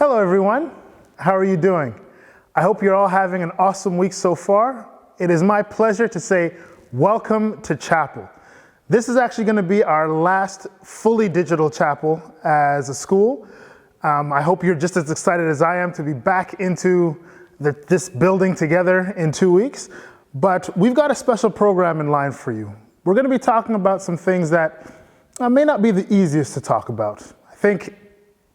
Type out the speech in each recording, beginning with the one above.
Hello everyone, how are you doing? I hope you're all having an awesome week so far. It is my pleasure to say welcome to chapel. This is actually going to be our last fully digital chapel as a school. I hope you're just as excited as I am to be back into this building together in 2 weeks. But we've got a special program in line for you. We're going to be talking about some things that may not be the easiest to talk about. I think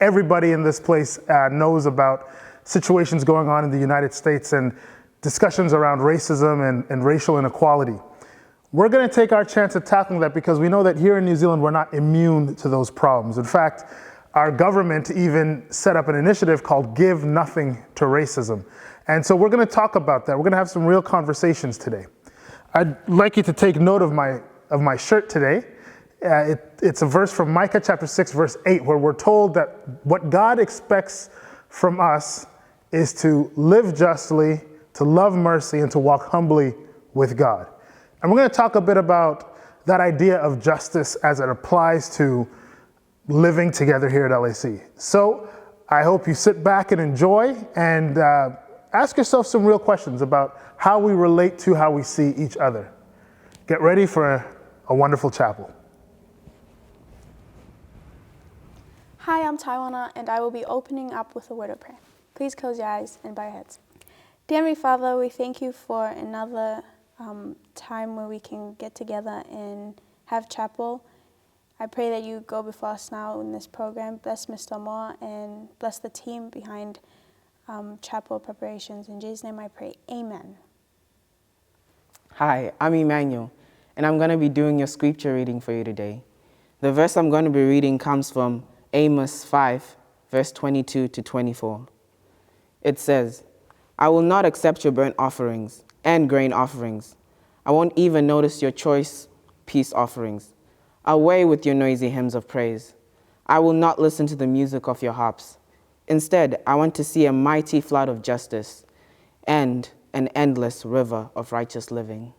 everybody in this place knows about situations going on in the United States and discussions around racism and racial inequality. We're going to take our chance at tackling that because we know that here in New Zealand, we're not immune to those problems. In fact, our government even set up an initiative called Give Nothing to Racism. And so we're going to talk about that. We're going to have some real conversations today. I'd like you to take note of my shirt today. It's a verse from Micah chapter 6, verse 8, where we're told that what God expects from us is to live justly, to love mercy, and to walk humbly with God. And we're going to talk a bit about that idea of justice as it applies to living together here at LAC. So I hope you sit back and enjoy and ask yourself some real questions about how we relate to how we see each other. Get ready for a wonderful chapel. Hi, I'm Taiwana, and I will be opening up with a word of prayer. Please close your eyes and bow your heads. Dear Heavenly Father, we thank you for another time where we can get together and have chapel. I pray that you go before us now in this program. Bless Mr. Moore and bless the team behind chapel preparations. In Jesus' name I pray, amen. Hi, I'm Emmanuel, and I'm going to be doing your scripture reading for you today. The verse I'm going to be reading comes from Amos 5, verse 22 to 24. It says, I will not accept your burnt offerings and grain offerings. I won't even notice your choice peace offerings. Away with your noisy hymns of praise. I will not listen to the music of your harps. Instead, I want to see a mighty flood of justice and an endless river of righteous living.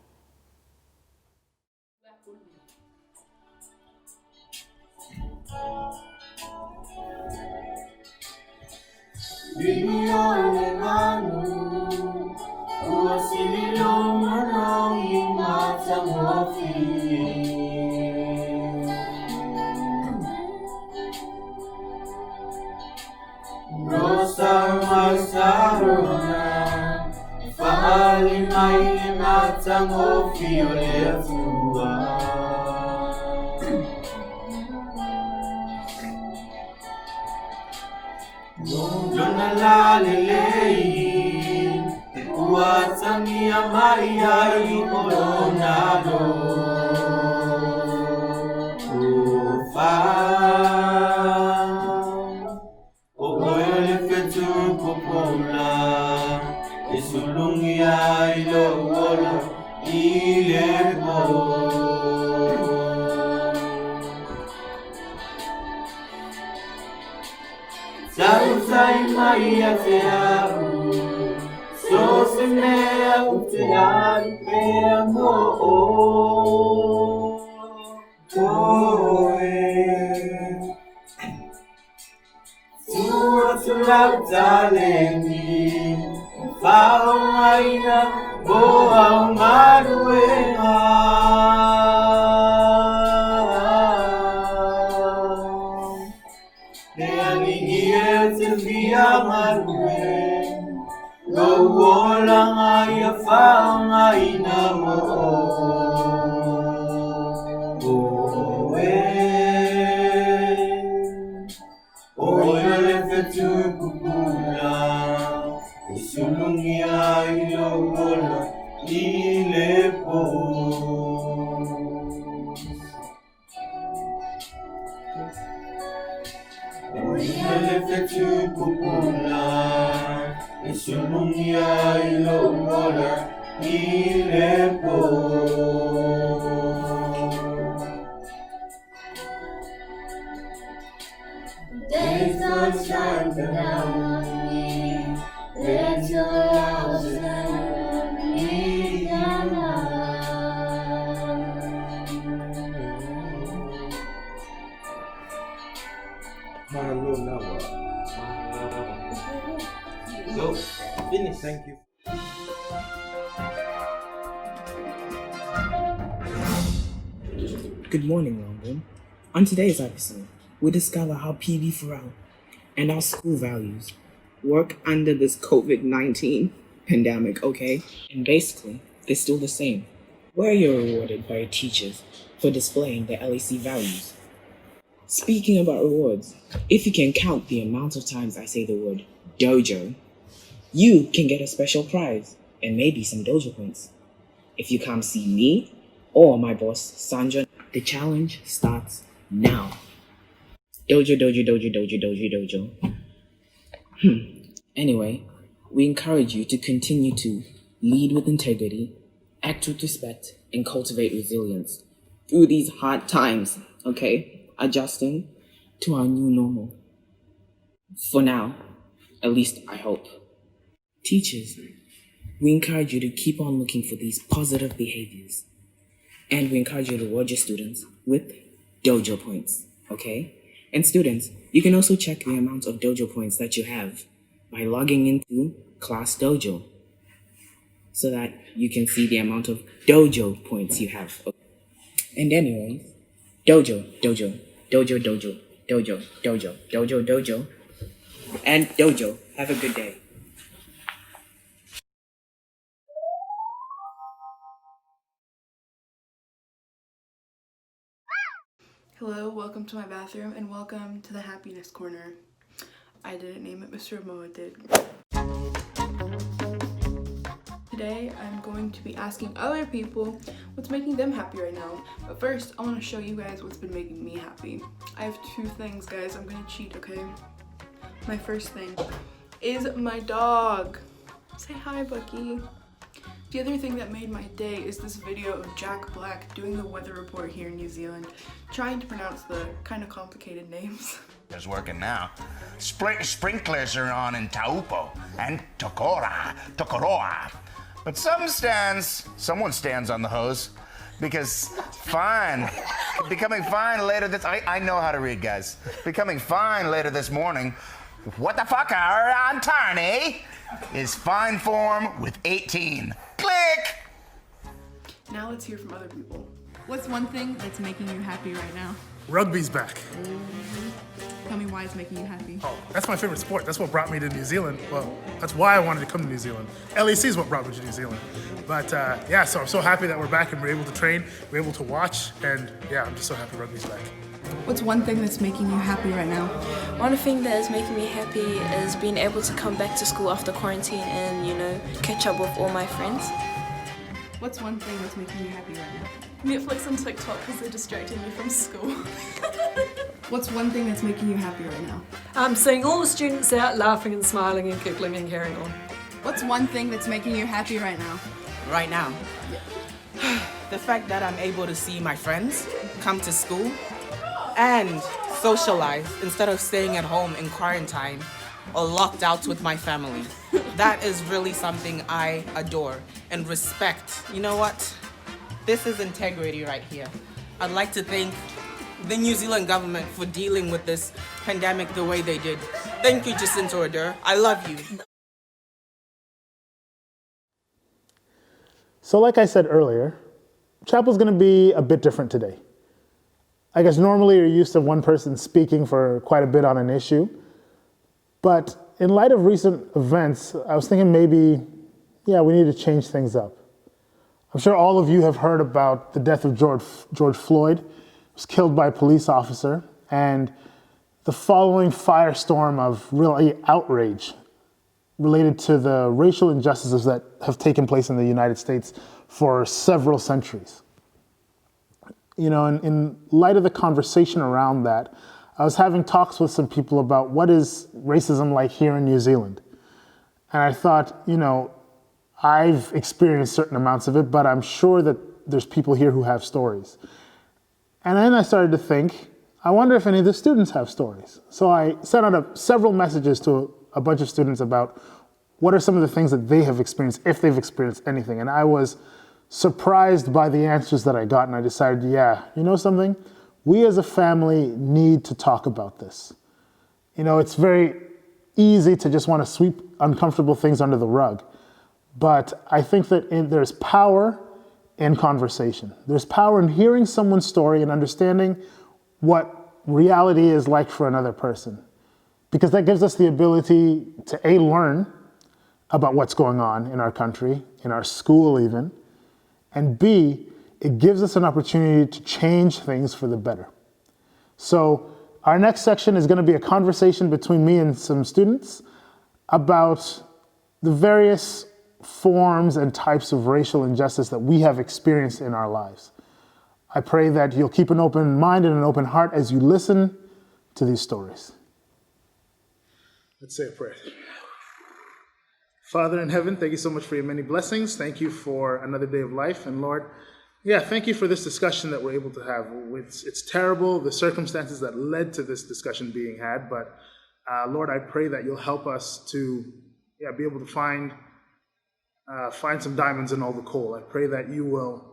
Let your love never be enough. Thank you. Good morning, London. On today's episode, we discover how PB4L and our school values work under this COVID-19 pandemic, okay? And basically, they're still the same. Where you're rewarded by your teachers for displaying their LEC values. Speaking about rewards, if you can count the amount of times I say the word dojo, you can get a special prize and maybe some dojo points. If you come see me or my boss, Sandra, the challenge starts now. Dojo, dojo, dojo, dojo, dojo, dojo. Anyway, we encourage you to continue to lead with integrity, act with respect, and cultivate resilience through these hard times, okay? Adjusting to our new normal. For now, at least I hope. Teachers, we encourage you to keep on looking for these positive behaviors. And we encourage you to reward your students with dojo points, okay? And students, you can also check the amount of dojo points that you have by logging into Class Dojo so that you can see the amount of dojo points you have. And anyway, dojo, dojo, dojo, dojo, dojo, dojo, dojo, dojo, and dojo. Have a good day. Hello, welcome to my bathroom, and welcome to the happiness corner. I didn't name it, Mr. Moa did. Today, I'm going to be asking other people what's making them happy right now. But first, I want to show you guys what's been making me happy. I have two things, guys. I'm gonna cheat, okay? My first thing is my dog. Say hi, Bucky. The other thing that made my day is this video of Jack Black doing the weather report here in New Zealand, trying to pronounce the kind of complicated names. It's working now. Sprinklers are on in Taupo and Tokoroa. But someone stands on the hose because becoming fine later this, I know how to read, guys. Becoming fine later this morning, what the fuck are on Tarney is fine form with 18. Click! Now let's hear from other people. What's one thing that's making you happy right now? Rugby's back. Tell me why it's making you happy. Oh, that's my favorite sport. That's what brought me to New Zealand. Well, that's why I wanted to come to New Zealand. LEC is what brought me to New Zealand. But yeah, so I'm so happy that we're back and we're able to train, we're able to watch, and yeah, I'm just so happy rugby's back. What's one thing that's making you happy right now? One thing that is making me happy is being able to come back to school after quarantine and, catch up with all my friends. What's one thing that's making you happy right now? Netflix and TikTok because they're distracting me from school. What's one thing that's making you happy right now? Seeing all the students out laughing and smiling and giggling and carrying on. What's one thing that's making you happy right now? Right now, the fact that I'm able to see my friends, come to school, and socialize instead of staying at home in quarantine or locked out with my family. That is really something I adore and respect. You know what? This is integrity right here. I'd like to thank the New Zealand government for dealing with this pandemic the way they did. Thank you, Jacinta Ardern. I love you. So like I said earlier, chapel's gonna be a bit different today. I guess normally you're used to one person speaking for quite a bit on an issue, but in light of recent events, I was thinking maybe, we need to change things up. I'm sure all of you have heard about the death of George Floyd. He was killed by a police officer, and the following firestorm of real outrage related to the racial injustices that have taken place in the United States for several centuries. In light of the conversation around that, I was having talks with some people about what is racism like here in New Zealand. And I thought, I've experienced certain amounts of it, but I'm sure that there's people here who have stories. And then I started to think, I wonder if any of the students have stories. So I sent out several messages to a bunch of students about what are some of the things that they have experienced, if they've experienced anything. And I was surprised by the answers that I got, and I decided, something? We as a family need to talk about this. It's very easy to just want to sweep uncomfortable things under the rug. But I think that there's power in conversation. There's power in hearing someone's story and understanding what reality is like for another person. Because that gives us the ability to A, learn about what's going on in our country, in our school even, and B, it gives us an opportunity to change things for the better. So our next section is going to be a conversation between me and some students about the various forms and types of racial injustice that we have experienced in our lives. I pray that you'll keep an open mind and an open heart as you listen to these stories. Let's say a prayer. Father in heaven, thank you so much for your many blessings. Thank you for another day of life. And Lord, thank you for this discussion that we're able to have. It's terrible, the circumstances that led to this discussion being had, but Lord, I pray that you'll help us to be able to find some diamonds in all the coal. I pray that you will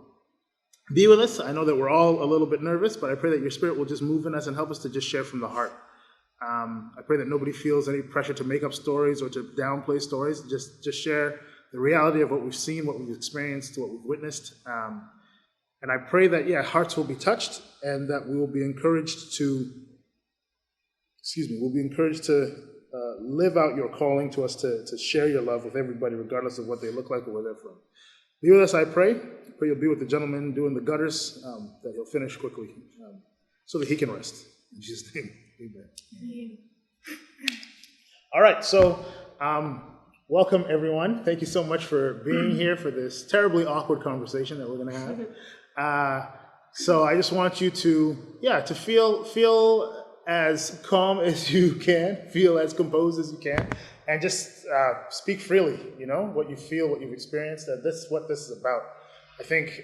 be with us. I know that we're all a little bit nervous, but I pray that your spirit will just move in us and help us to just share from the heart. I pray that nobody feels any pressure to make up stories or to downplay stories. Just share the reality of what we've seen, what we've experienced, what we've witnessed. And I pray that, hearts will be touched and that we will be encouraged to, live out your calling to us to share your love with everybody, regardless of what they look like or where they're from. Be with us, I pray. I pray you'll be with the gentleman doing the gutters, that he'll finish quickly so that he can rest. In Jesus' name, amen. All right, so welcome everyone. Thank you so much for being here for this terribly awkward conversation that we're going to have. So I just want you to feel as calm as you can, feel as composed as you can, and just speak freely, what you feel, what you've experienced, that this is what this is about. I think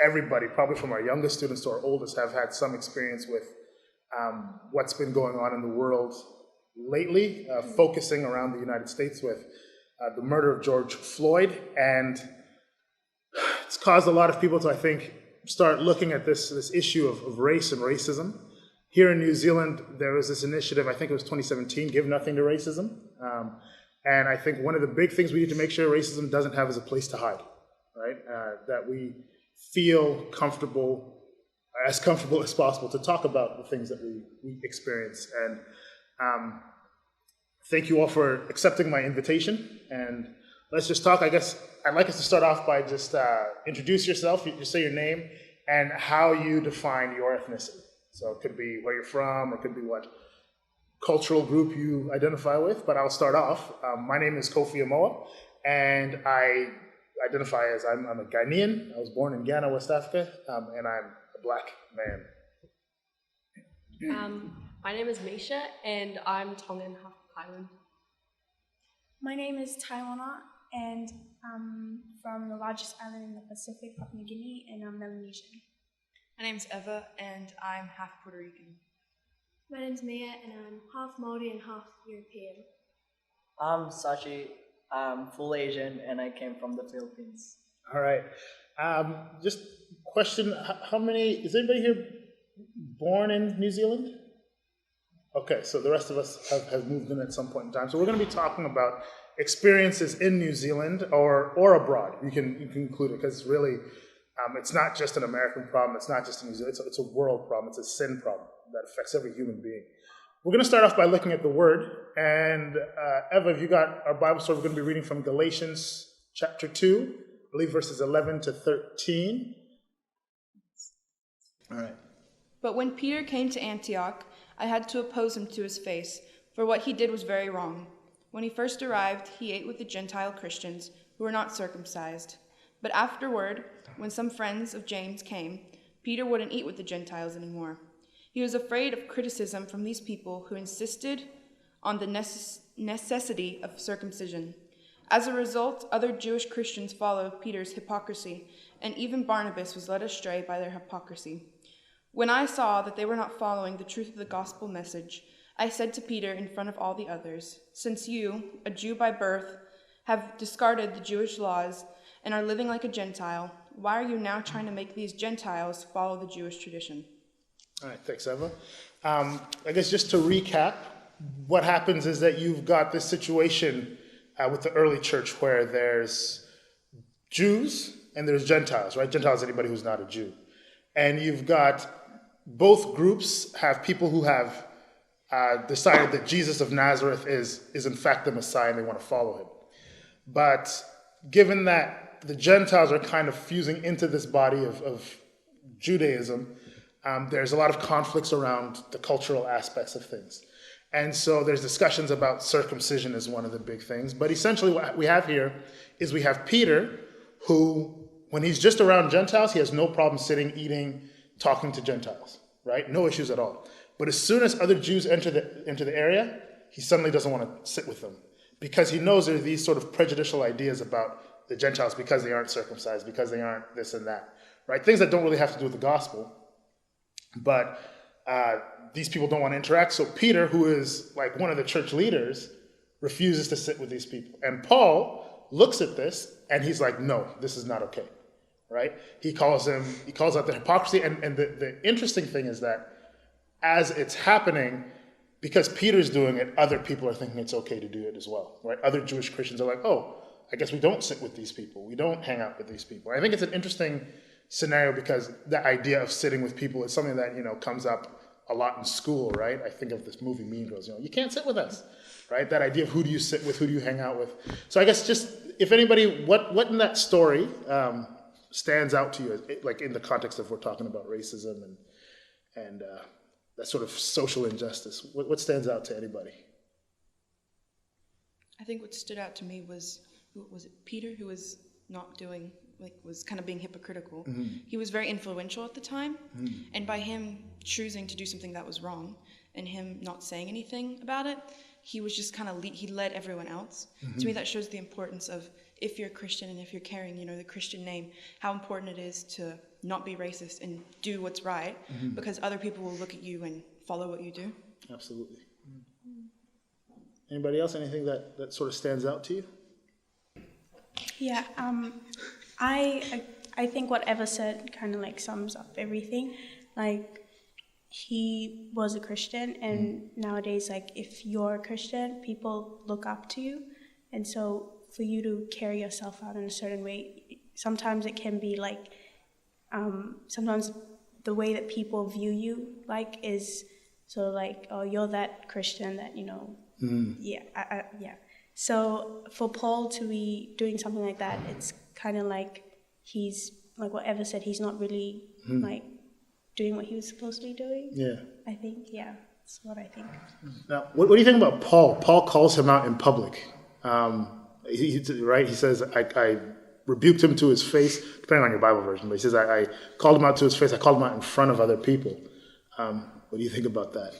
everybody, probably from our youngest students to our oldest, have had some experience with what's been going on in the world lately, focusing around the United States with the murder of George Floyd, and it's caused a lot of people to, I think, start looking at this issue of race and racism. Here in New Zealand, there was this initiative, I think it was 2017, Give Nothing to Racism. And I think one of the big things we need to make sure racism doesn't have is a place to hide, right? That we feel comfortable as possible to talk about the things that we experience. And thank you all for accepting my invitation. And let's just talk. I guess I'd like us to start off by just introduce yourself, just say your name, and how you define your ethnicity. So it could be where you're from, or it could be what cultural group you identify with, but I'll start off. My name is Kofi Amoa, and I identify as I'm a Ghanaian. I was born in Ghana, West Africa, and I'm a black man. My name is Misha, and I'm Tongan, half Highland. My name is Taiwana, and I'm from the largest island in the Pacific, Papua New Guinea, and I'm Melanesian. My name's Eva, and I'm half Puerto Rican. My name's Mia, and I'm half Māori and half European. I'm Sachi. I'm full Asian, and I came from the Philippines. All right. Just question, how many, is anybody here born in New Zealand? Okay, so the rest of us have moved in at some point in time. So we're going to be talking about experiences in New Zealand or abroad. You can include it, because really, it's not just an American problem. It's not just a New Zealand. It's a world problem. It's a sin problem that affects every human being. We're going to start off by looking at the Word. And Eva, if you got our Bible story, we're going to be reading from Galatians chapter 2, I believe verses 11 to 13. All right. But when Peter came to Antioch, I had to oppose him to his face, for what he did was very wrong. When he first arrived, he ate with the Gentile Christians who were not circumcised. But afterward, when some friends of James came, Peter wouldn't eat with the Gentiles anymore. He was afraid of criticism from these people who insisted on the necessity of circumcision. As a result, other Jewish Christians followed Peter's hypocrisy, and even Barnabas was led astray by their hypocrisy. When I saw that they were not following the truth of the gospel message, I said to Peter in front of all the others, "Since you, a Jew by birth, have discarded the Jewish laws and are living like a Gentile, why are you now trying to make these Gentiles follow the Jewish tradition?" All right, thanks, Eva. I guess just to recap, what happens is that you've got this situation with the early church where there's Jews and there's Gentiles, right? Gentiles is anybody who's not a Jew. And you've got both groups have people who have decided that Jesus of Nazareth is in fact the Messiah and they want to follow him. But given that the Gentiles are kind of fusing into this body of Judaism, there's a lot of conflicts around the cultural aspects of things. And so there's discussions about circumcision as one of the big things. But essentially what we have here is we have Peter, who, when he's just around Gentiles, he has no problem sitting, eating, talking to Gentiles, right? No issues at all. But as soon as other Jews enter into the area, he suddenly doesn't want to sit with them because he knows there are these sort of prejudicial ideas about the Gentiles because they aren't circumcised, because they aren't this and that, right? Things that don't really have to do with the gospel. But these people don't want to interact. So Peter, who is like one of the church leaders, refuses to sit with these people. And Paul looks at this and he's like, no, this is not okay, right? He calls out the hypocrisy. And the interesting thing is that as it's happening, because Peter's doing it, other people are thinking it's okay to do it as well, right? Other Jewish Christians are like, oh, I guess we don't sit with these people. We don't hang out with these people. I think it's an interesting scenario because the idea of sitting with people is something that, comes up a lot in school, right? I think of this movie Mean Girls, you can't sit with us, right? That idea of who do you sit with, who do you hang out with? So I guess just, if anybody, what in that story stands out to you, like in the context of we're talking about racism and that sort of social injustice, what stands out to anybody? I think what stood out to me was it Peter, who was not doing, was kind of being hypocritical. Mm-hmm. He was very influential at the time, Mm-hmm. and by him choosing to do something that was wrong and him not saying anything about it, he was just kind of he led everyone else. Mm-hmm. To me, that shows the importance of, if you're a Christian and if you're carrying, the Christian name, how important it is to not be racist and do what's right, Mm-hmm. because other people will look at you and follow what you do. Absolutely. Anybody else? Anything that sort of stands out to you? Yeah, I think what Eva said kind of like sums up everything. Like, he was a Christian, and nowadays, like, if you're a Christian, people look up to you, and so for you to carry yourself out in a certain way, sometimes it can be like, sometimes the way that people view you, like, is sort of like, oh, you're that Christian that, yeah. So for Paul to be doing something like that, it's kind of like he's, like what Eva said, he's not really like doing what he was supposed to be doing. Yeah. I think, yeah, that's what I think. Now, what do you think about Paul? Paul calls him out in public. Right? He says, I rebuked him to his face, depending on your Bible version, but he says, I called him out to his face. I called him out in front of other people. What do you think about that?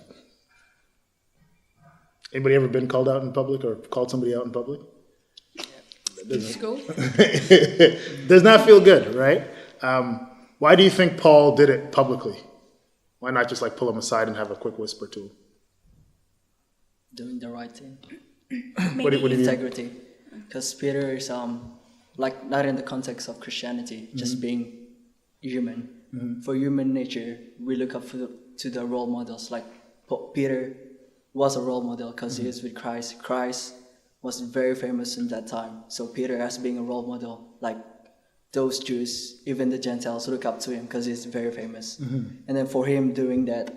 Anybody ever been called out in public or called somebody out in public? In school? Does not feel good, right? Why do you think Paul did it publicly? Why not just like pull him aside and have a quick whisper to him? Doing the right thing. What do you mean? Integrity. Because Peter is like not in the context of Christianity, just being human. Mm-hmm. For human nature, we look up to the role models. Like Peter was a role model because he is with Christ. Christ was very famous in that time. So Peter, as being a role model, like those Jews, even the Gentiles, look up to him because he's very famous. Mm-hmm. And then for him doing that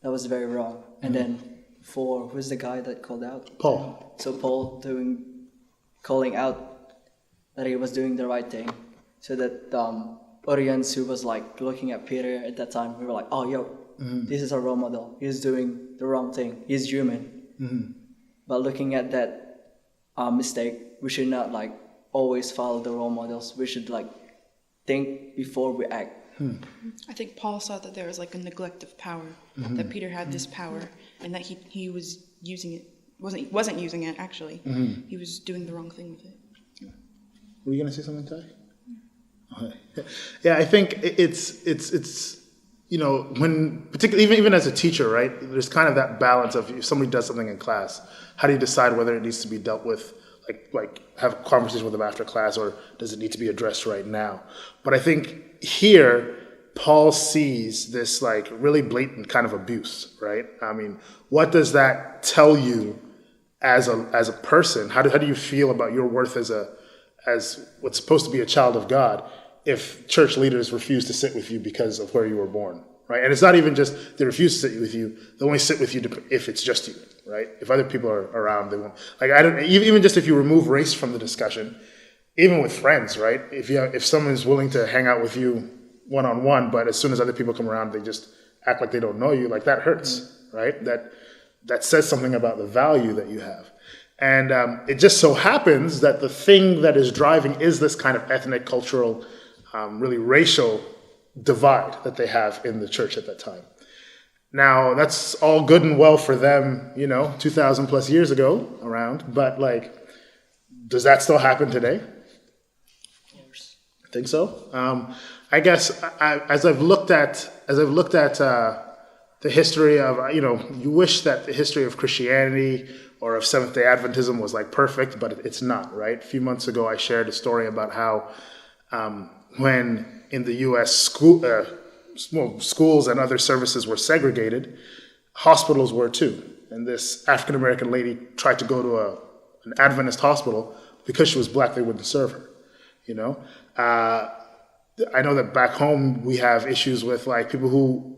was very wrong. And then for, who's the guy that called out? Paul. So Paul calling out that he was doing the right thing. So that audience who was like looking at Peter at that time, we were like, oh, yo, this is our role model. He's doing the wrong thing. He's human. Mm-hmm. But looking at that mistake, we should not like always follow the role models. We should like think before we act. I think Paul saw that there was like a neglect of power, that Peter had this power, and that he was using it. Wasn't using it actually. He was doing the wrong thing with it. Were you going to say something, Ty? Okay. Yeah, I think it's when particularly even as a teacher, right? There's kind of that balance of if somebody does something in class, how do you decide whether it needs to be dealt with, like have a conversation with them after class, or does it need to be addressed right now? But I think here Paul sees this like really blatant kind of abuse, right? I mean, what does that tell you as a person? How do you feel about your worth as what's supposed to be a child of God if church leaders refuse to sit with you because of where you were born, right? And it's not even just they refuse to sit with you; they only sit with you if it's just you, right? If other people are around, they won't. Like I don't even just if you remove race from the discussion, even with friends, right? If someone's willing to hang out with you one-on-one, but as soon as other people come around, they just act like they don't know you, like that hurts, right? That says something about the value that you have. And it just so happens that the thing that is driving is this kind of ethnic, cultural, really racial divide that they have in the church at that time. Now, that's all good and well for them, 2,000 plus years ago around, but like, does that still happen today? I think so. I guess as I've looked at the history of, you wish that the history of Christianity or of Seventh-day Adventism was like perfect, but it's not, right? A few months ago, I shared a story about how when in the U.S. schools and other services were segregated, hospitals were too. And this African-American lady tried to go to an Adventist hospital. Because she was black, they wouldn't serve her, I know that back home we have issues with like people who,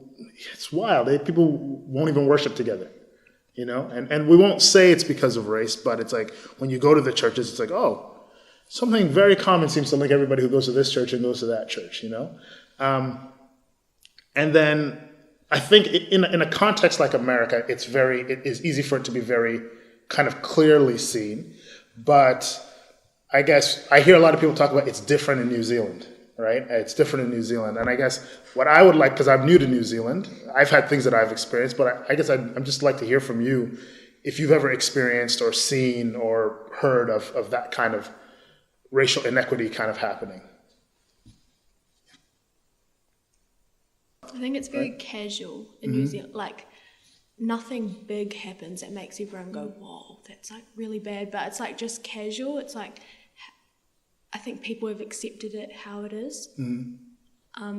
it's wild, people won't even worship together, and we won't say it's because of race, but it's like when you go to the churches, it's like, oh, something very common seems to link everybody who goes to this church and goes to that church, and then I think in a context like America, it is easy for it to be very kind of clearly seen, but I guess I hear a lot of people talk about it's different in New Zealand, right? It's different in New Zealand. And I guess what I would like, because I'm new to New Zealand, I've had things that I've experienced, but I guess I'd just like to hear from you if you've ever experienced or seen or heard of that kind of racial inequity kind of happening. I think it's very casual in New Zealand. Like, nothing big happens that makes everyone go, whoa, that's like really bad. But it's like just casual. It's like, I think people have accepted it how it is.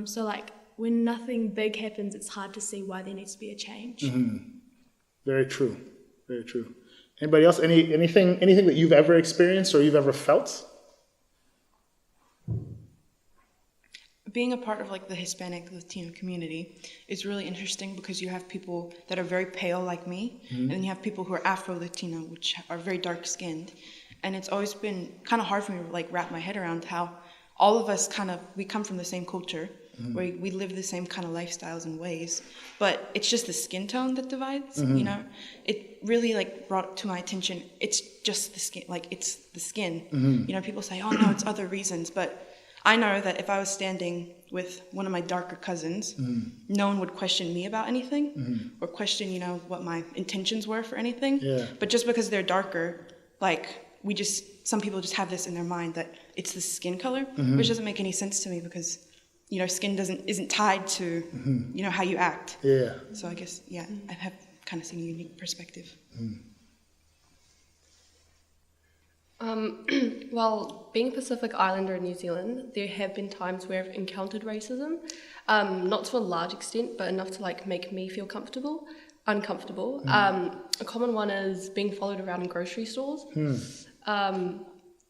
So like when nothing big happens, it's hard to see why there needs to be a change. Very true. Very true. Anybody else? Anything that you've ever experienced or you've ever felt? Being a part of like the Hispanic Latino community is really interesting because you have people that are very pale like me, and then you have people who are Afro-Latino, which are very dark-skinned. And it's always been kind of hard for me to like wrap my head around how all of us we come from the same culture, where we live the same kind of lifestyles and ways, but it's just the skin tone that divides, It really like brought to my attention, it's just the skin, like it's the skin. People say, oh no, it's other reasons, but I know that if I was standing with one of my darker cousins, no one would question me about anything or question, what my intentions were for anything. Yeah. But just because they're darker, like some people just have this in their mind that it's the skin color, which doesn't make any sense to me because, skin isn't tied to, how you act. Yeah. So I guess, I have kind of seen a unique perspective. Well, being a Pacific Islander in New Zealand, there have been times where I've encountered racism, not to a large extent, but enough to like make me feel uncomfortable. A common one is being followed around in grocery stores.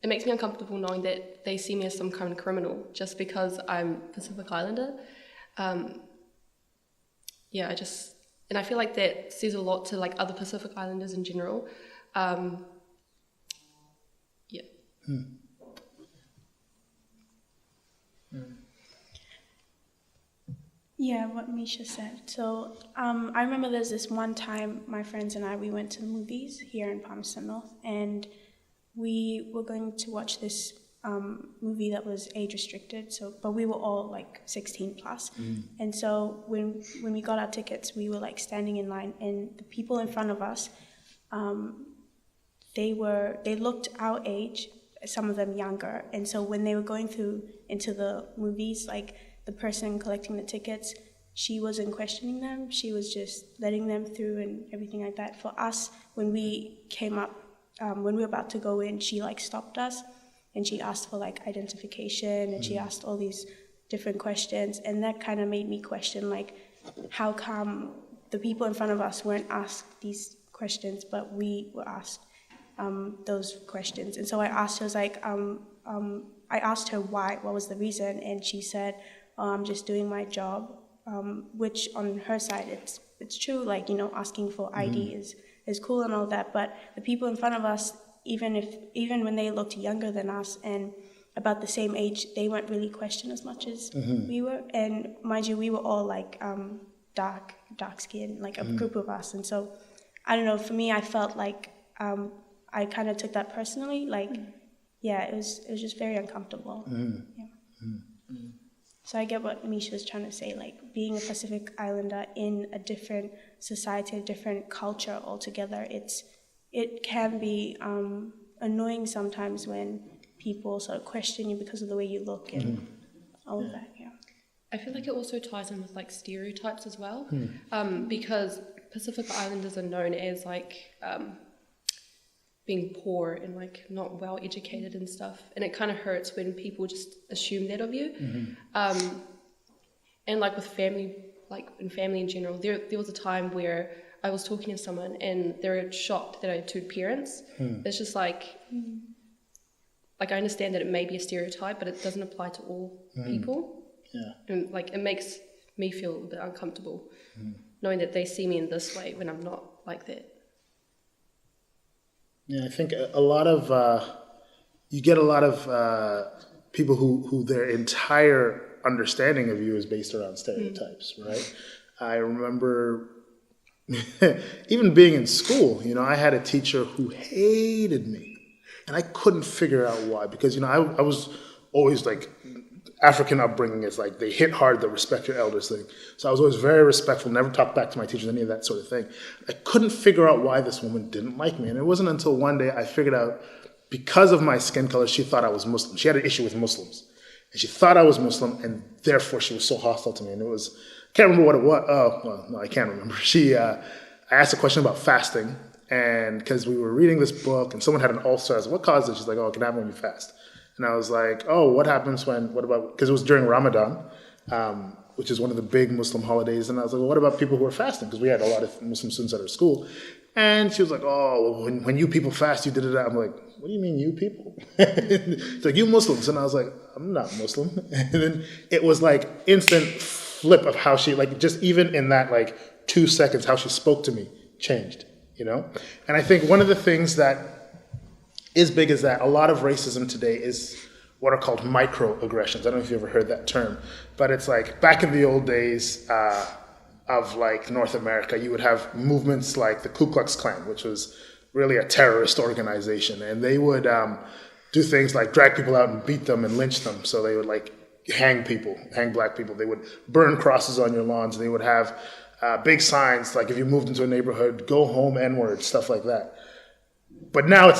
It makes me uncomfortable knowing that they see me as some kind of criminal just because I'm Pacific Islander. And I feel like that says a lot to like other Pacific Islanders in general. Yeah, what Misha said. So I remember there's this one time my friends and we went to the movies here in Palmerston North, and we were going to watch this movie that was age restricted. But we were all like 16 plus, and so when we got our tickets, we were like standing in line, and the people in front of us, they looked our age, some of them younger, and so when they were going into the movies, like the person collecting the tickets, she wasn't questioning them. She was just letting them through and everything like that. For us, when we came up, when we were about to go in, she like stopped us and she asked for like identification and she asked all these different questions. And that kind of made me question like, how come the people in front of us weren't asked these questions, but we were asked? those questions. And so I asked her, I asked her why, what was the reason, and she said, oh, I'm just doing my job, which on her side, it's true, like, asking for ID is cool and all that, but the people in front of us, even when they looked younger than us and about the same age, they weren't really questioned as much as we were. And mind you, we were all like dark skin, like a group of us. And so, I don't know, for me, I felt like I kind of took that personally. Like, yeah, it was just very uncomfortable. Yeah. So I get what Misha's trying to say, like being a Pacific Islander in a different society, a different culture altogether, it can be annoying sometimes when people sort of question you because of the way you look and all of that. Yeah. I feel like it also ties in with like stereotypes as well, because Pacific Islanders are known as like being poor and like not well educated and stuff, and it kind of hurts when people just assume that of you. And like with family, like in family in general, there was a time where I was talking to someone and they were shocked that I had two parents. It's just like I understand that it may be a stereotype, but it doesn't apply to all people. Yeah. And like it makes me feel a bit uncomfortable knowing that they see me in this way when I'm not like that. Yeah, I think a lot of you get a lot of people who their entire understanding of you is based around stereotypes, right? I remember even being in school, I had a teacher who hated me, and I couldn't figure out why, because I was always like, African upbringing is like they hit hard the respect your elders thing. So I was always very respectful, never talked back to my teachers, any of that sort of thing. I couldn't figure out why this woman didn't like me. And it wasn't until one day I figured out, because of my skin color, she thought I was Muslim. She had an issue with Muslims. And she thought I was Muslim, and therefore she was so hostile to me. And it was, I can't remember what it was. Oh, well, no, I can't remember. I asked a question about fasting, and because we were reading this book, and someone had an ulcer, I was like, what caused it? She's like, oh, it can happen when you fast. And I was like, oh, what happens because it was during Ramadan, which is one of the big Muslim holidays. And I was like, well, what about people who are fasting? Because we had a lot of Muslim students at our school. And she was like, oh, well, when you people fast, you did it. I'm like, what do you mean you people? It's like, you Muslims. And I was like, I'm not Muslim. And then it was like instant flip of how she, like, just even in that like 2 seconds, how she spoke to me changed, And I think one of the things that is big is that a lot of racism today is what are called microaggressions. I don't know if you ever heard that term, but it's like back in the old days of like North America, you would have movements like the Ku Klux Klan, which was really a terrorist organization, and they would do things like drag people out and beat them and lynch them. So they would like hang black people. They would burn crosses on your lawns. They would have big signs like, if you moved into a neighborhood, go home N-word, stuff like that. But now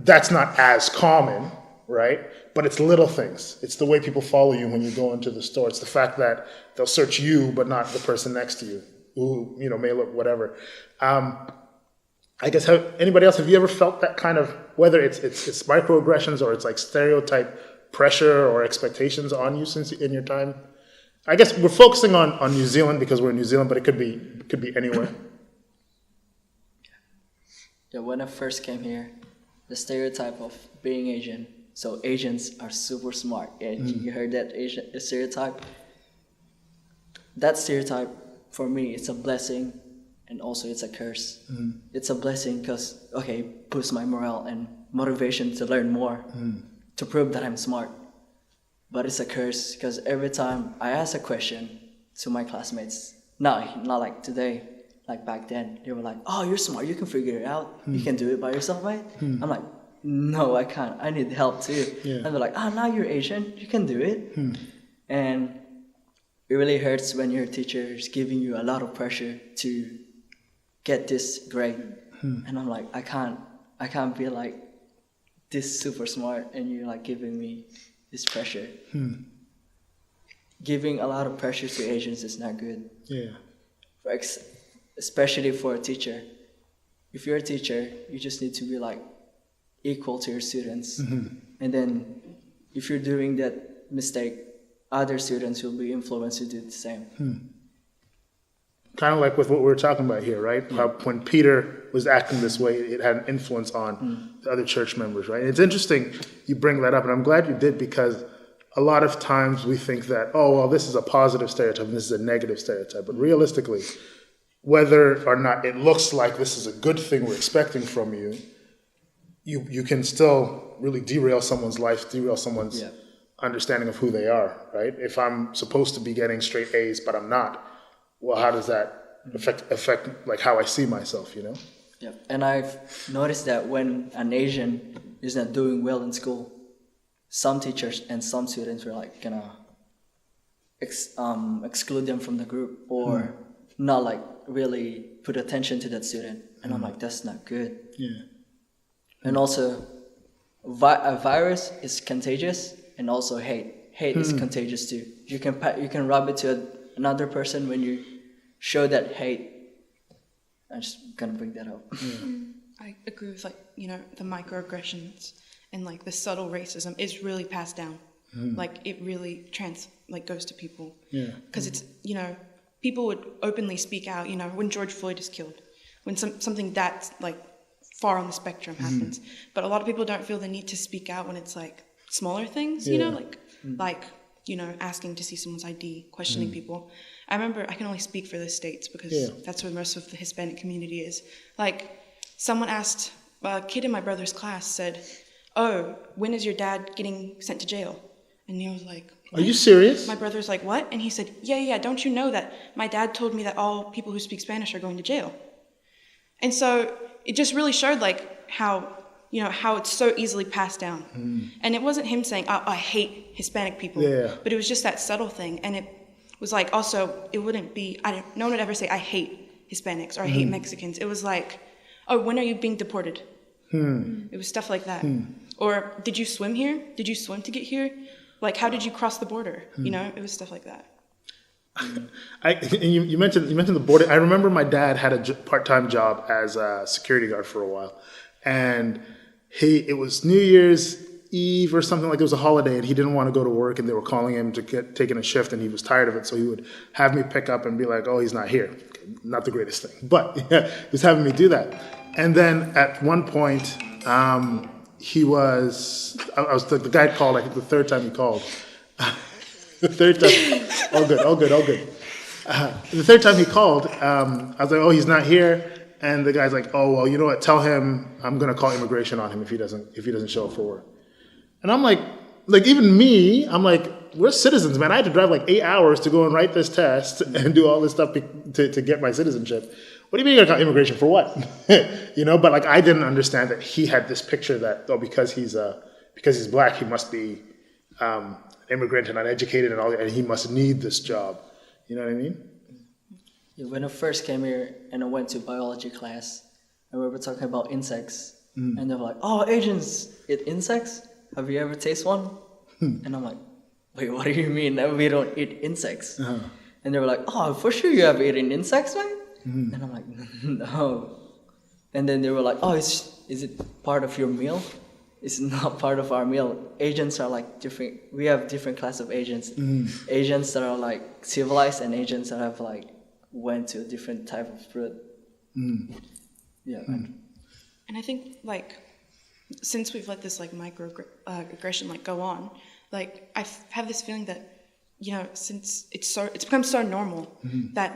that's not as common, right? But it's little things. It's the way people follow you when you go into the store. It's the fact that they'll search you, but not the person next to you, who may look whatever. I guess, anybody else, have you ever felt that kind of, whether it's microaggressions or it's like stereotype pressure or expectations on you since in your time? I guess we're focusing on New Zealand because we're in New Zealand, but it could be anywhere. Yeah, when I first came here, the stereotype of being Asian. So Asians are super smart. And you heard that Asian stereotype? That stereotype, for me, it's a blessing, and also it's a curse. It's a blessing because, boosts my morale and motivation to learn more, to prove that I'm smart. But it's a curse because every time I ask a question to my classmates, not like today, like back then, they were like, oh, you're smart, you can figure it out. You can do it by yourself, right? I'm like, no, I can't. I need help too. Yeah. And they're like, now you're Asian, you can do it. And it really hurts when your teacher is giving you a lot of pressure to get this grade. And I'm like, I can't be like this super smart and you're like giving me this pressure. Giving a lot of pressure to Asians is not good. Yeah. Especially for a teacher. If you're a teacher, you just need to be like equal to your students. And then if you're doing that mistake, other students will be influenced to do the same. kind of like with what we were talking about here, right? How when Peter was acting this way, it had an influence on the other church members, right? It's interesting you bring that up, and I'm glad you did, because a lot of times we think that, oh, well, this is a positive stereotype and this is a negative stereotype. But realistically, whether or not it looks like this is a good thing we're expecting from you, you can still really derail someone's life, derail someone's understanding of who they are, right? If I'm supposed to be getting straight A's, but I'm not, well, how does that affect like how I see myself, you know? Yeah, and I've noticed that when an Asian is not doing well in school, some teachers and some students were like gonna exclude them from the group or not like really put attention to that student, and I'm like, that's not good. Yeah. And also, a virus is contagious, and also hate is contagious too. You can rub it to another person when you show that hate. I'm just gonna bring that up. I agree with the microaggressions and like the subtle racism is really passed down. Like it really goes to people. Yeah. Because it's people would openly speak out. When George Floyd is killed, when something that's like far on the spectrum happens, but a lot of people don't feel the need to speak out when it's like smaller things. Asking to see someone's ID, questioning people. I remember, I can only speak for the States because that's where most of the Hispanic community is. Like, someone asked, a kid in my brother's class said, "Oh, when is your dad getting sent to jail?" And he was like, "What?" Are you serious? My brother's like, "What?" And he said, yeah, don't you know that my dad told me that all people who speak Spanish are going to jail? And so it just really showed like how it's so easily passed down. And it wasn't him saying, "Oh, I hate Hispanic people," but it was just that subtle thing. And it was like, also, it wouldn't be, no one would ever say, "I hate Hispanics" or "I hate Mexicans." It was like, "Oh, when are you being deported?" It was stuff like that. Or, "Did you swim here? Did you swim to get here? Like, how did you cross the border?" It was stuff like that. You mentioned the border. I remember my dad had a part-time job as a security guard for a while, and it was New Year's Eve or something, like it was a holiday, and he didn't want to go to work, and they were calling him to get taken a shift, and he was tired of it, so he would have me pick up and be like, "Oh, he's not here." Not the greatest thing, but he was having me do that. And then at one point, I was the guy called, I think the third time he called. The third time, all good. The third time he called, I was like, "Oh, he's not here." And the guy's like, "Oh, well, you know what? Tell him I'm gonna call immigration on him if he doesn't show up for work." And I'm like even me, I'm like, we're citizens, man. I had to drive like 8 hours to go and write this test and do all this stuff to get my citizenship. What do you mean you're gonna call immigration for what? But like I didn't understand that he had this picture that because he's black, he must be an immigrant and uneducated and he must need this job. You know what I mean? Yeah, when I first came here and I went to biology class, and we were talking about insects, and they were like, "Oh, Asians eat insects? Have you ever tasted one?" And I'm like, "Wait, what do you mean that we don't eat insects?" And they were like, "Oh, for sure you have eaten insects, right?" And I'm like, "No." And then they were like, "Oh, is it part of your meal?" It's not part of our meal. Asians are like different. We have different class of Asians. Asians that are like civilized and Asians that have like went to a different type of fruit. Yeah. And I think like since we've let this like microaggression like go on, like I have this feeling that since it's become so normal that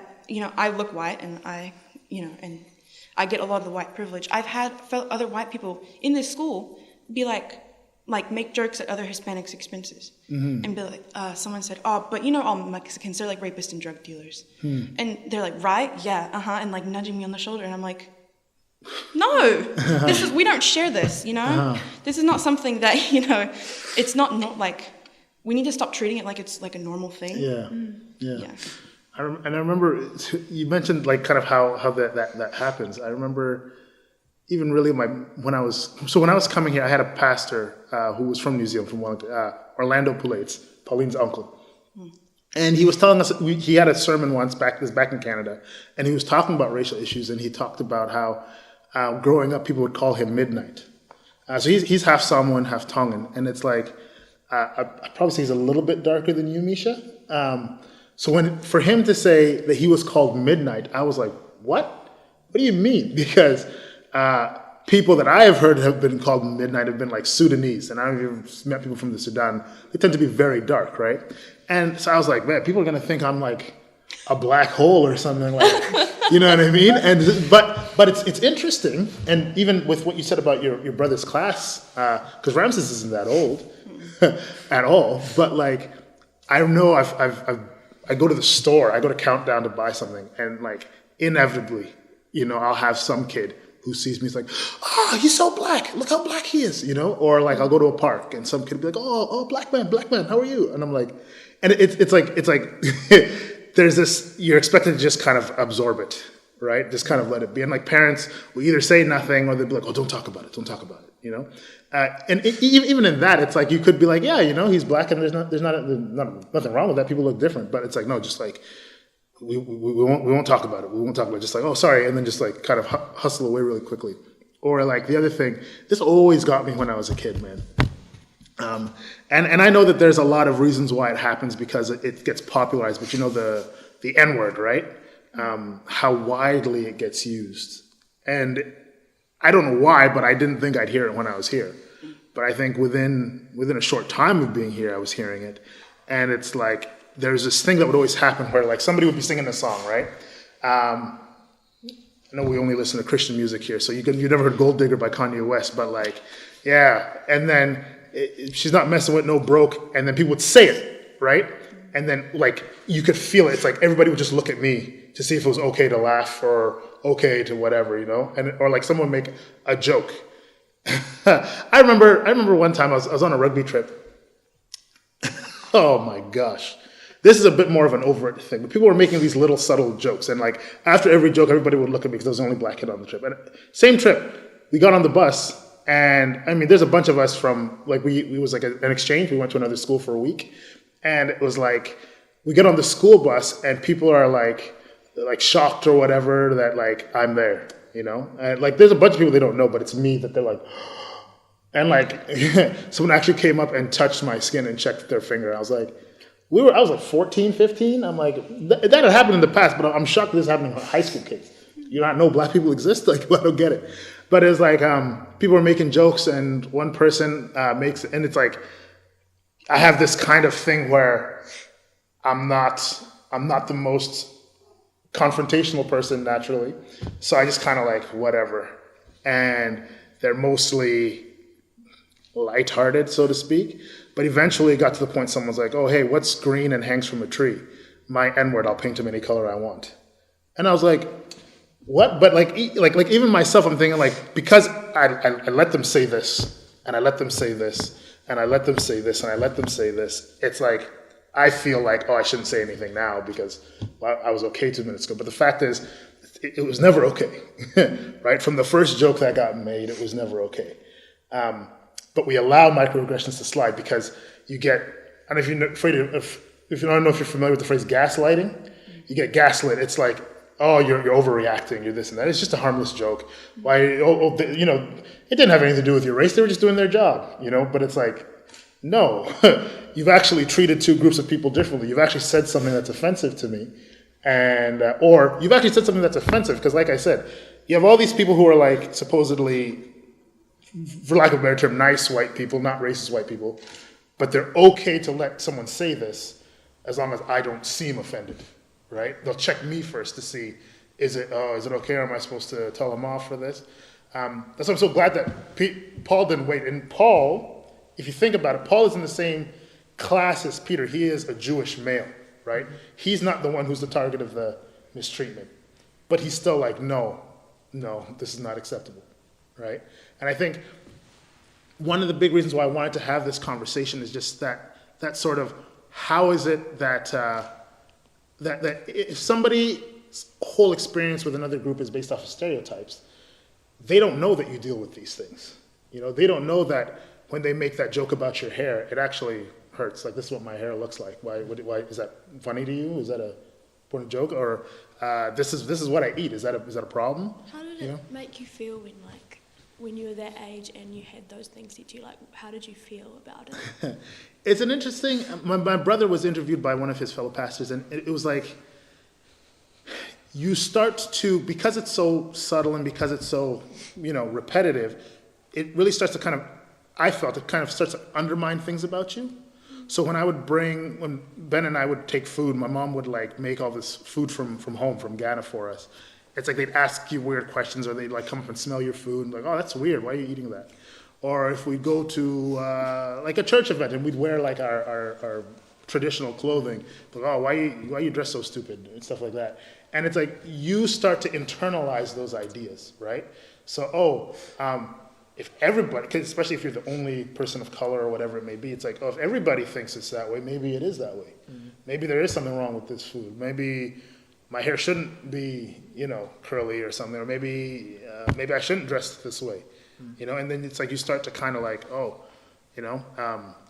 I look white and and I get a lot of the white privilege. I've had other white people in this school be like make jokes at other Hispanics' expenses and be like, someone said, "Oh, but all Mexicans, they're like rapists and drug dealers." And they're like, "Right? Yeah, and like nudging me on the shoulder, and I'm like, "No, we don't share this, This is not something that, it's not like, we need to stop treating it like it's like a normal thing." Yeah. I remember you mentioned like kind of how that happens. I remember even really when I was coming here, I had a pastor who was from New Zealand, from Orlando Pulates, Pauline's uncle. And he was telling us, he had a sermon once back in Canada, and he was talking about racial issues, and he talked about how growing up people would call him Midnight. So he's half Samoan, half Tongan, and it's like, I'd probably say he's a little bit darker than you, Misha. So for him to say that he was called Midnight, I was like, what? What do you mean? Because people that I have heard have been called Midnight have been like Sudanese, and I've met people from the Sudan. They tend to be very dark, right? And so I was like, man, people are gonna think I'm like a black hole or something like, you know what I mean? And but it's interesting, and even with what you said about your brother's class, because Ramses isn't that old at all. But like, I know I go to the store, I go to Countdown to buy something, and like inevitably, I'll have some kid who sees me, is like, oh, he's so black. Look how black he is, Or like I'll go to a park and some kid will be like, oh, black man, how are you? And I'm like, and it's like there's this, you're expected to just kind of absorb it, right? Just kind of let it be. And like parents will either say nothing or they'll be like, oh, don't talk about it, and even in that, it's like you could be like, yeah, he's black and there's nothing wrong with that. People look different, but it's like, no, just like, we won't talk about it. We won't talk about it. Just like, oh, sorry. And then just like kind of hustle away really quickly. Or like the other thing, this always got me when I was a kid, man. And I know that there's a lot of reasons why it happens because it gets popularized, but the N-word, right? How widely it gets used. And I don't know why, but I didn't think I'd hear it when I was here. But I think within a short time of being here, I was hearing it. And it's like, there's this thing that would always happen where like somebody would be singing a song, right? I know we only listen to Christian music here, so you never heard Gold Digger by Kanye West, but like, yeah. And then she's not messing with no broke, and then people would say it, right? And then like you could feel it. It's like everybody would just look at me to see if it was okay to laugh or okay to whatever, or like someone would make a joke. I remember one time I was on a rugby trip. Oh my gosh. This is a bit more of an overt thing, but people were making these little subtle jokes. And like after every joke, everybody would look at me because I was the only black kid on the trip. And same trip, we got on the bus, and I mean, there's a bunch of us from like we was like an exchange. We went to another school for a week, and it was like we get on the school bus, and people are like shocked or whatever that like I'm there, And like there's a bunch of people they don't know, but it's me that they're like. And like someone actually came up and touched my skin and checked their finger. I was like. I was like 14, 15. I'm like, that had happened in the past, but I'm shocked this is happening to high school kids. You not know black people exist? Like, I don't get it. But it's like, people are making jokes and one person makes it, and it's like, I have this kind of thing where I'm not the most confrontational person naturally. So I just kind of like, whatever. And they're mostly lighthearted, so to speak. But eventually it got to the point someone's like, oh, hey, what's green and hangs from a tree? My N-word, I'll paint him any color I want. And I was like, what? But like even myself, I'm thinking like, because I let them say this, and I let them say this, and I let them say this, and I let them say this, it's like, I feel like, oh, I shouldn't say anything now because I was okay 2 minutes ago. But the fact is, it was never okay, right? From the first joke that got made, it was never okay. But we allow microaggressions to slide because you get, I don't know if you don't know if you're familiar with the phrase gaslighting, you get gaslit. It's like, oh, you're overreacting, you're this and that. It's just a harmless joke. Why, it didn't have anything to do with your race. They were just doing their job, But it's like, no, you've actually treated two groups of people differently. You've actually said something that's offensive to me, and or you've actually said something that's offensive because, like I said, you have all these people who are like supposedly, for lack of a better term, nice white people, not racist white people, but they're okay to let someone say this as long as I don't seem offended, right? They'll check me first to see, is it okay, or am I supposed to tell them off for this? That's why I'm so glad that Paul didn't wait. And Paul, if you think about it, Paul is in the same class as Peter. He is a Jewish male, right? He's not the one who's the target of the mistreatment. But he's still like, no, this is not acceptable, right? And I think one of the big reasons why I wanted to have this conversation is just that sort of, how is it that if somebody's whole experience with another group is based off of stereotypes, they don't know that you deal with these things. They don't know that when they make that joke about your hair, it actually hurts. Like, this is what my hair looks like. Why is that funny to you? Is that a important joke? Or this is what I eat. Is that a problem? How did it make you feel when when you were that age and you had those things said to you, like, how did you feel about it? It's an interesting, my brother was interviewed by one of his fellow pastors, and it was like, you start to, because it's so subtle and because it's so, repetitive, it really starts to I felt it kind of starts to undermine things about you. So when Ben and I would take food, my mom would like make all this food from home, from Ghana for us. It's like they'd ask you weird questions, or they'd like come up and smell your food and like, oh, that's weird, why are you eating that? Or if we'd go to like a church event and we'd wear like our traditional clothing, like, oh, why you dress so stupid and stuff like that. And it's like you start to internalize those ideas, right? So, if everybody, 'cause especially if you're the only person of color or whatever it may be, it's like, oh, if everybody thinks it's that way, maybe it is that way. Mm-hmm. Maybe there is something wrong with this food. Maybe my hair shouldn't be, curly or something, or maybe I shouldn't dress this way, And then it's like you start to kind of like,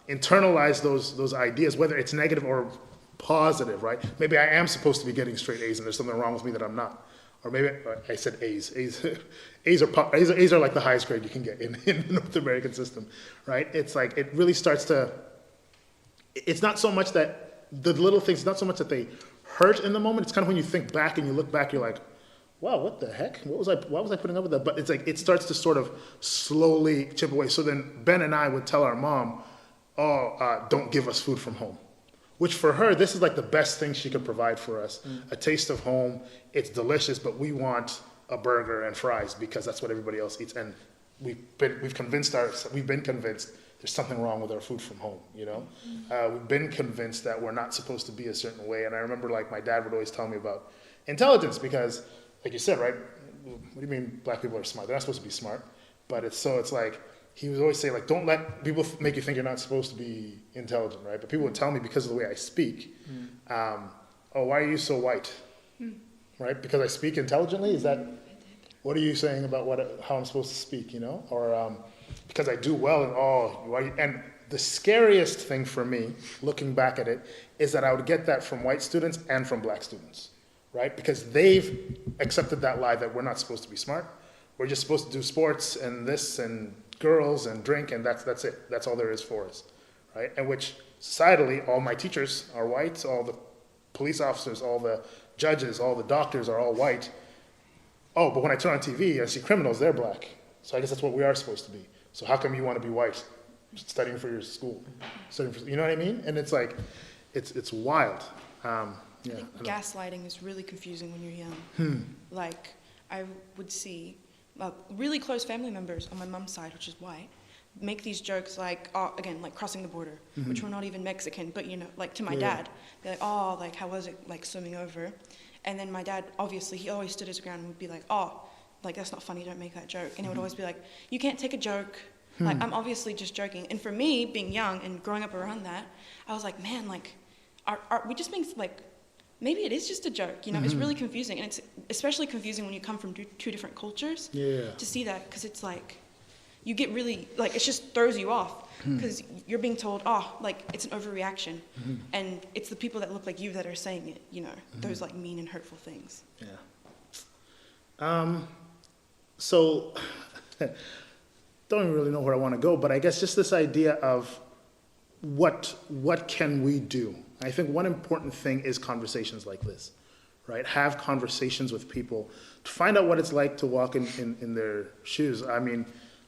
internalize those ideas, whether it's negative or positive, right? Maybe I am supposed to be getting straight A's, and there's something wrong with me that I'm not. Or maybe I said A's. A's are like the highest grade you can get in the North American system, right? It's like it really starts to. It's not so much that the little things. It's not so much that they hurt in the moment. It's kind of when you think back and you look back, you're like, wow, what the heck? Why was I putting up with that? But it's like it starts to sort of slowly chip away. So then Ben and I would tell our mom, don't give us food from home. Which for her, this is like the best thing she could provide for us. A taste of home. It's delicious, but we want a burger and fries because that's what everybody else eats. And we've been convinced there's something wrong with our food from home, We've been convinced that we're not supposed to be a certain way. And I remember like my dad would always tell me about intelligence because, like you said, right? What do you mean black people are smart? They're not supposed to be smart. But it's like, he would always say, like, don't let people make you think you're not supposed to be intelligent, right? But people would tell me because of the way I speak, why are you so white? Right? Because I speak intelligently? Is that, what are you saying about how I'm supposed to speak, Or because I do well and the scariest thing for me, looking back at it, is that I would get that from white students and from black students, right? Because they've accepted that lie that we're not supposed to be smart. We're just supposed to do sports and this and girls and drink, and that's it. That's all there is for us, right? And which societally, all my teachers are white, all the police officers, all the judges, all the doctors are all white. Oh, but when I turn on TV, I see criminals, they're black. So I guess that's what we are supposed to be. So how come you want to be white, studying for your school? You know what I mean? And it's like, it's wild. Gaslighting is really confusing when you're young. Like, I would see really close family members on my mom's side, which is white, make these jokes like, again, like crossing the border, which were not even Mexican, but like to my dad, they're like, like, how was it like swimming over? And then my dad, obviously, he always stood his ground and would be like, like, that's not funny, don't make that joke. And he would always be like, you can't take a joke. Like, I'm obviously just joking. And for me, being young and growing up around that, I was like, man, like, are we just being like, maybe it is just a joke, It's really confusing. And it's especially confusing when you come from two different cultures to see that, because it's like, you get really, like, it just throws you off because you're being told, like, it's an overreaction. And it's the people that look like you that are saying it, those like mean and hurtful things. Yeah. So, don't even really know where I want to go, but I guess just this idea of what can we do? I think one important thing is conversations like this, right? Have conversations with people to find out what it's like to walk in their shoes. I mean,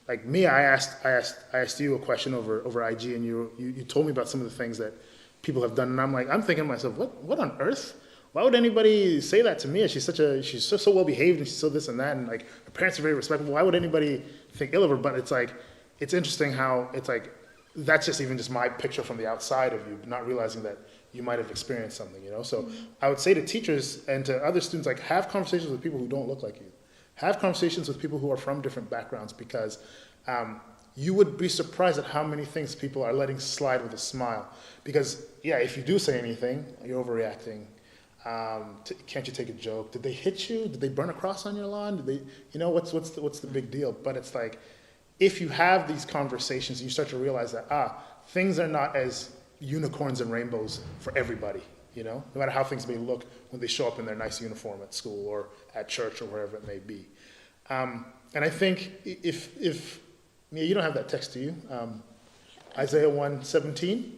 like me, I asked you a question over IG, and you told me about some of the things that people have done, and I'm thinking to myself, what on earth? Why would anybody say that to me? She's so well behaved, and she's so this and that, and like her parents are very respectable. Why would anybody think ill of her? But it's like, it's interesting how it's like, that's just my picture from the outside of you, not realizing that you might have experienced something, So I would say to teachers and to other students, like, have conversations with people who don't look like you. Have conversations with people who are from different backgrounds, because you would be surprised at how many things people are letting slide with a smile. Because, if you do say anything, you're overreacting. Can't you take a joke? Did they hit you? Did they burn a cross on your lawn? Did they, what's the big deal? But it's like, if you have these conversations, you start to realize that, things are not as unicorns and rainbows for everybody, no matter how things may look when they show up in their nice uniform at school or at church or wherever it may be. And I think if Mia, you don't have that text, do you? Isaiah 1:17.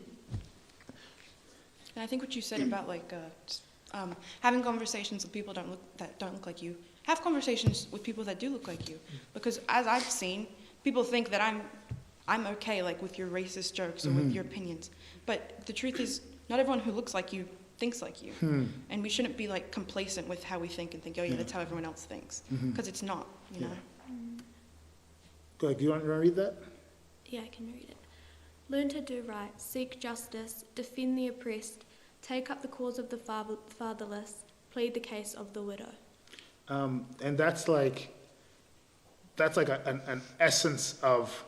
And I think what you said about like having conversations with people that don't look like you. Have conversations with people that do look like you, because as I've seen, people think that I'm okay like with your racist jokes or with your opinions, but the truth is, not everyone who looks like you thinks like you, and we shouldn't be like complacent with how we think and think, oh yeah, that's how everyone else thinks, because it's not, you know. Go ahead. Do you want to read that? Yeah, I can read it. Learn to do right, seek justice, defend the oppressed, take up the cause of the fatherless, plead the case of the widow. And that's like an essence of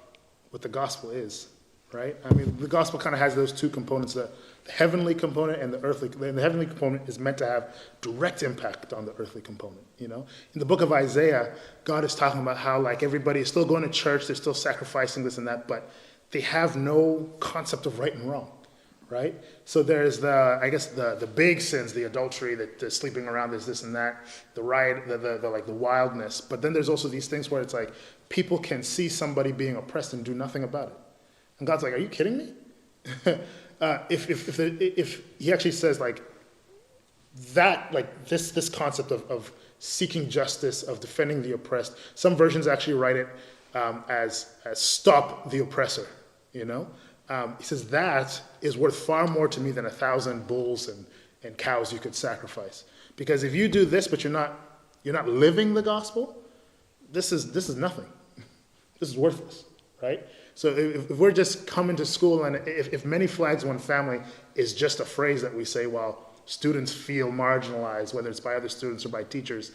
what the gospel is, right? I mean, the gospel kind of has those two components, the heavenly component and the earthly. And the heavenly component is meant to have direct impact on the earthly component, you know? In the book of Isaiah, God is talking about how like everybody is still going to church, they're still sacrificing this and that, but they have no concept of right and wrong, right? So there's the big sins, the adultery, the sleeping around, there's this and that, the riot, the wildness. But then there's also these things where it's like people can see somebody being oppressed and do nothing about it. And God's like, are you kidding me? If he actually says like that, like this concept of seeking justice, of defending the oppressed, some versions actually write it as stop the oppressor, you know? He says that is worth far more to me than 1,000 bulls and cows you could sacrifice. Because if you do this, but you're not living the gospel, this is nothing. This is worthless, right? So if we're just coming to school and if many flags, one family is just a phrase that we say while students feel marginalized, whether it's by other students or by teachers,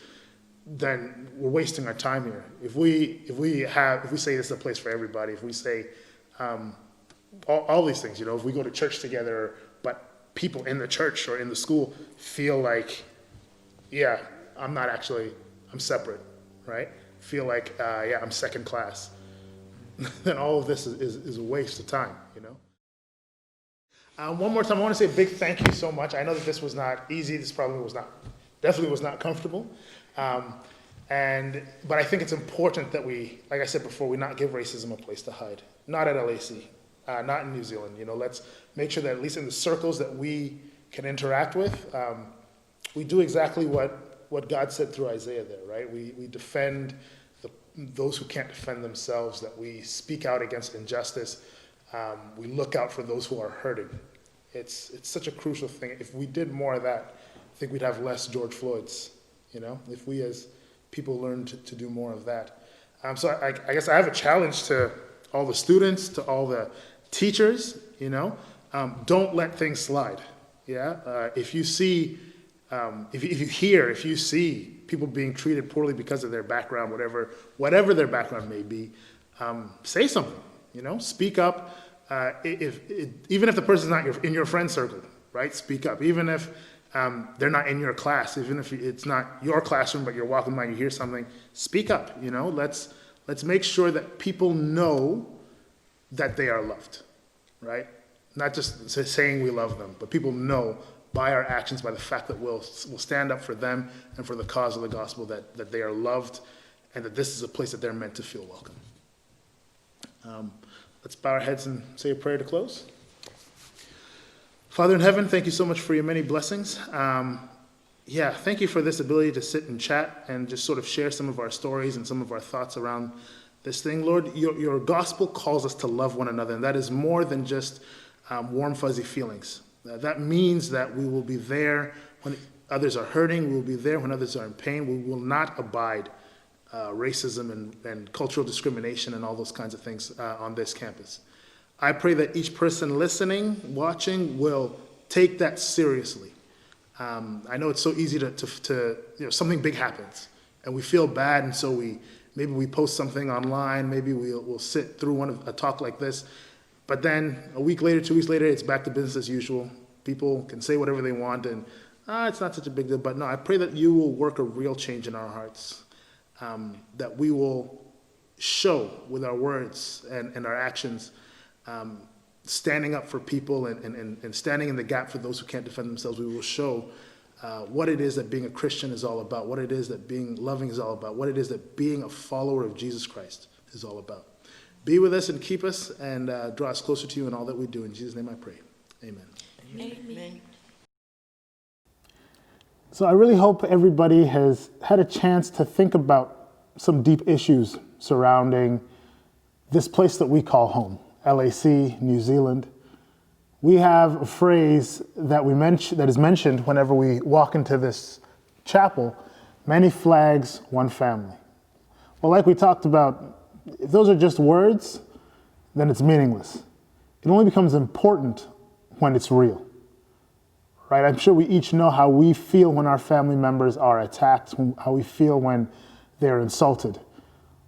then we're wasting our time here. If we say this is a place for everybody, if we say all these things, you know, if we go to church together, but people in the church or in the school feel like, yeah, I'm separate, right? Feel like, I'm second class. Then all of this is a waste of time, you know? One more time, I want to say a big thank you so much. I know that this was not easy. This definitely was not comfortable. But I think it's important that we, like I said before, we not give racism a place to hide. Not at LAC, not in New Zealand. You know, let's make sure that at least in the circles that we can interact with, we do exactly what God said through Isaiah there, right? We defend those who can't defend themselves, that we speak out against injustice. We look out for those who are hurting. It's such a crucial thing. If we did more of that, I think we'd have less George Floyds, you know, if we as people learned to do more of that. So I guess I have a challenge to all the students, to all the teachers, you know, don't let things slide. Yeah. If you see, if you see people being treated poorly because of their background, whatever their background may be, say something, you know, speak up. Even if the person's not in your friend circle, right? Speak up. Even if they're not in your class, even if it's not your classroom, but you're walking by, you hear something, speak up, you know? Let's make sure that people know that they are loved, right? Not just saying we love them, but people know by our actions, by the fact that we'll stand up for them and for the cause of the gospel, that they are loved and that this is a place that they're meant to feel welcome. Let's bow our heads and say a prayer to close. Father in heaven, thank you so much for your many blessings. Thank you for this ability to sit and chat and just sort of share some of our stories and some of our thoughts around this thing. Lord, your gospel calls us to love one another, and that is more than just warm, fuzzy feelings. That means that we will be there when others are hurting. We will be there when others are in pain. We will not abide racism and cultural discrimination and all those kinds of things on this campus. I pray that each person listening, watching, will take that seriously. I know it's so easy to something big happens and we feel bad, and so maybe we post something online, maybe we'll sit through a talk like this. But then a week later, 2 weeks later, it's back to business as usual. People can say whatever they want, and it's not such a big deal. But no, I pray that you will work a real change in our hearts, that we will show with our words and our actions, standing up for people and standing in the gap for those who can't defend themselves. We will show what it is that being a Christian is all about, what it is that being loving is all about, what it is that being a follower of Jesus Christ is all about. Be with us and keep us and draw us closer to you in all that we do. In Jesus' name I pray. Amen. Amen. So I really hope everybody has had a chance to think about some deep issues surrounding this place that we call home, LAC, New Zealand. We have a phrase that is mentioned whenever we walk into this chapel: many flags, one family. Well, like we talked about, if those are just words, then it's meaningless. It only becomes important when it's real, right? I'm sure we each know how we feel when our family members are attacked, how we feel when they're insulted.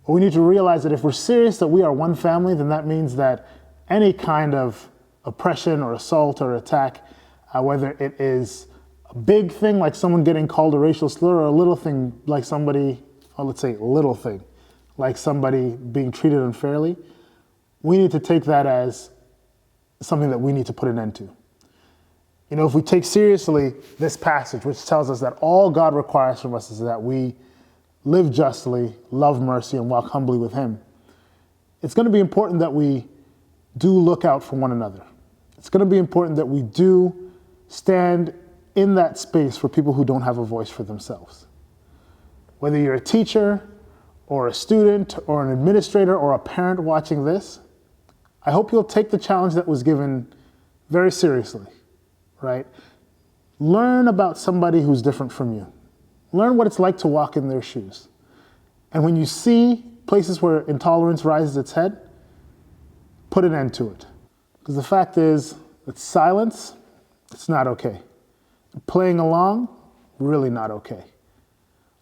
But we need to realize that if we're serious that we are one family, then that means that any kind of oppression or assault or attack, whether it is a big thing like someone getting called a racial slur, or a little thing like somebody, or let's say little thing, like somebody being treated unfairly, we need to take that as something that we need to put an end to. You know, if we take seriously this passage, which tells us that all God requires from us is that we live justly, love mercy, and walk humbly with him, it's going to be important that we do look out for one another. It's going to be important that we do stand in that space for people who don't have a voice for themselves. Whether you're a teacher or a student or an administrator or a parent watching this, I hope you'll take the challenge that was given very seriously, right? Learn about somebody who's different from you. Learn what it's like to walk in their shoes. And when you see places where intolerance rises its head, put an end to it. Because the fact is that silence, it's not okay. Playing along, really not okay.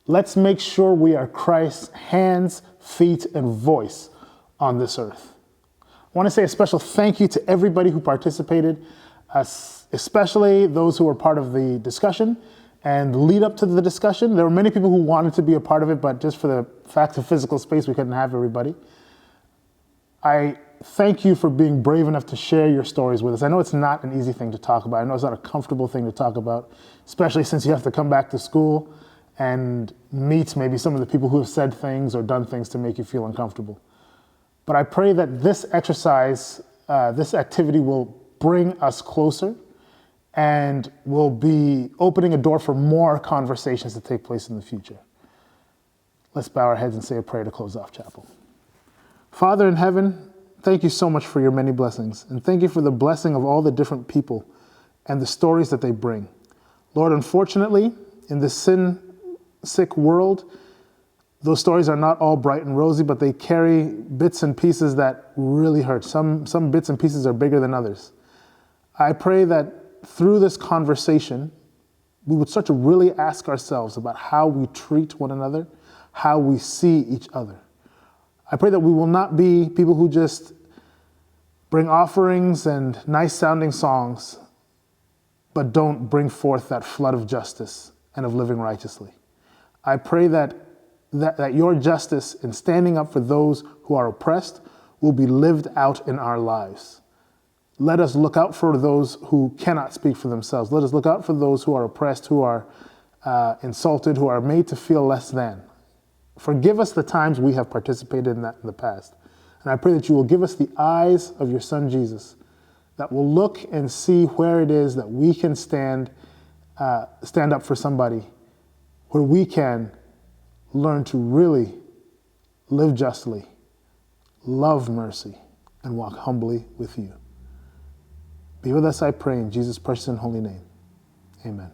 Let's make sure we are Christ's hands, feet, and voice on this earth. I want to say a special thank you to everybody who participated, especially those who were part of the discussion and lead up to the discussion. There were many people who wanted to be a part of it, but just for the fact of physical space, we couldn't have everybody. I thank you for being brave enough to share your stories with us. I know it's not an easy thing to talk about. I know it's not a comfortable thing to talk about, especially since you have to come back to school and meet maybe some of the people who have said things or done things to make you feel uncomfortable. But I pray that this exercise, this activity will bring us closer and will be opening a door for more conversations to take place in the future. Let's bow our heads and say a prayer to close off chapel. Father in heaven, thank you so much for your many blessings, and thank you for the blessing of all the different people and the stories that they bring. Lord, unfortunately, in this sin-sick world, those stories are not all bright and rosy, but they carry bits and pieces that really hurt. Some bits and pieces are bigger than others. I pray that through this conversation, we would start to really ask ourselves about how we treat one another, how we see each other. I pray that we will not be people who just bring offerings and nice sounding songs, but don't bring forth that flood of justice and of living righteously. I pray that your justice in standing up for those who are oppressed will be lived out in our lives. Let us look out for those who cannot speak for themselves. Let us look out for those who are oppressed, who are insulted, who are made to feel less than. Forgive us the times we have participated in that in the past. And I pray that you will give us the eyes of your Son, Jesus, that will look and see where it is that we can stand up for somebody, where we can learn to really live justly, love mercy, and walk humbly with you. Be with us, I pray, in Jesus' precious and holy name. Amen.